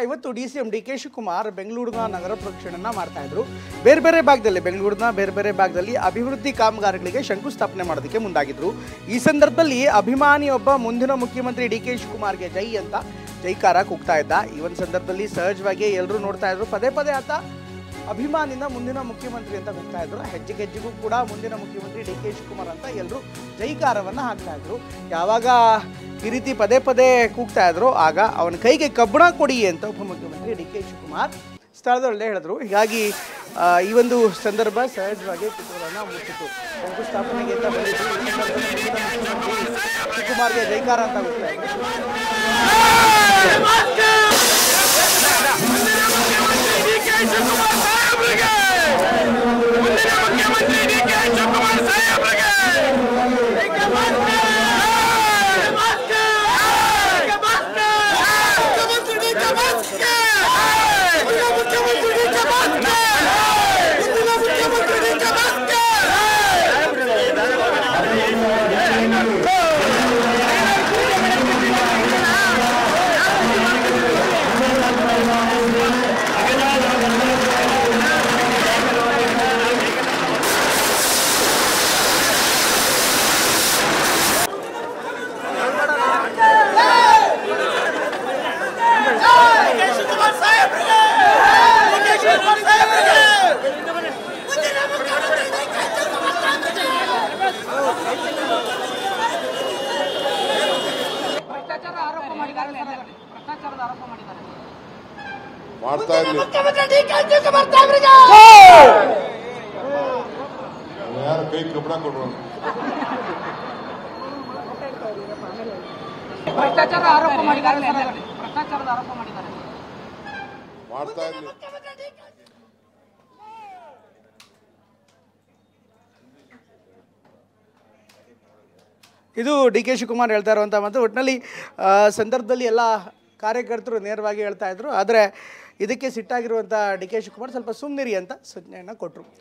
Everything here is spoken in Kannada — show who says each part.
Speaker 1: ಇವತ್ತು ಡಿಸಿಎಂ ಡಿ.ಕೆ. ಶಿವಕುಮಾರ್ ಬೆಂಗಳೂರಿನ ನಗರ ಪ್ರದಕ್ಷಿಣೆಯನ್ನ ಮಾಡ್ತಾ ಇದ್ರು. ಬೇರೆ ಭಾಗದಲ್ಲಿ ಬೆಂಗಳೂರಿನ ಬೇರೆ ಭಾಗದಲ್ಲಿ ಅಭಿವೃದ್ಧಿ ಕಾಮಗಾರಿಗಳಿಗೆ ಶಂಕುಸ್ಥಾಪನೆ ಮಾಡೋದಕ್ಕೆ ಮುಂದಾಗಿದ್ರು. ಈ ಸಂದರ್ಭದಲ್ಲಿ ಅಭಿಮಾನಿಯೊಬ್ಬ ಮುಂದಿನ ಮುಖ್ಯಮಂತ್ರಿ ಡಿ.ಕೆ. ಶಿವಕುಮಾರ್ಗೆ ಜೈ ಅಂತ ಜೈಕಾರ ಕೂಗ್ತಾ ಇದ್ದ. ಈ ಒಂದು ಸಂದರ್ಭದಲ್ಲಿ ಸಹಜವಾಗಿ ಎಲ್ಲರೂ ನೋಡ್ತಾ ಇದ್ರು. ಪದೇ ಆತ ಅಭಿಮಾನಿನ ಮುಂದಿನ ಮುಖ್ಯಮಂತ್ರಿ ಅಂತ ಹೋಗ್ತಾ ಇದ್ರು. ಹೆಜ್ಜೆಗೂ ಕೂಡ ಮುಂದಿನ ಮುಖ್ಯಮಂತ್ರಿ ಡಿ.ಕೆ. ಶಿವಕುಮಾರ್ ಅಂತ ಎಲ್ಲರೂ ಜೈಕಾರವನ್ನು ಹಾಕ್ತಾ ಇದ್ರು. ಯಾವಾಗ ಈ ರೀತಿ ಪದೇ ಕೂಗ್ತಾ ಇದ್ರು ಆಗ ಅವನ ಕೈಗೆ ಕಬ್ಬಣ ಕೊಡಿ ಅಂತ ಉಪಮುಖ್ಯಮಂತ್ರಿ ಡಿ.ಕೆ. ಶಿವಕುಮಾರ್ ಸ್ಥಳದಲ್ಲೇ ಹೇಳಿದ್ರು. ಹೀಗಾಗಿ ಈ ಒಂದು ಸಂದರ್ಭ ಸಹಜವಾಗಿ ಕುತೂಹಲವನ್ನು ಮೂಡಿಸಿತು. ಶಂಕುಸ್ಥಾಪನೆಗೆ ಅಂತ ಬಂದಿದ್ದು ಶಿವಕುಮಾರ್ಗೆ ಜೈಕಾರ ಅಂತ ಹೋಗ್ತಾ ಇದ್ರು.
Speaker 2: ಮಾಡ್ತಾ ಇರ್ಲಿ ಯಾರು ಕೈ ಕಬ್ಬಣ ಕೊಡುವ
Speaker 3: ಭ್ರಷ್ಟಾಚಾರ ಆರೋಪ ಮಾಡಿದ್ದಾರೆ.
Speaker 2: ಮಾಡ್ತಾ ಇರ್ಲಿ.
Speaker 1: ಇದು ಡಿ.ಕೆ. ಶಿವಕುಮಾರ್ ಹೇಳ್ತಾ ಇರುವಂಥ ಮತ್ತು ಒಟ್ಟಿನಲ್ಲಿ ಸಂದರ್ಭದಲ್ಲಿ ಎಲ್ಲ ಕಾರ್ಯಕರ್ತರು ನೇರವಾಗಿ ಹೇಳ್ತಾ ಇದ್ರು. ಆದರೆ ಇದಕ್ಕೆ ಸಿಟ್ಟಾಗಿರುವಂಥ ಡಿ.ಕೆ. ಶಿವಕುಮಾರ್ ಸ್ವಲ್ಪ ಸುಮ್ಮನಿರಿ ಅಂತ ಸೂಚನೆಯನ್ನು ಕೊಟ್ಟರು.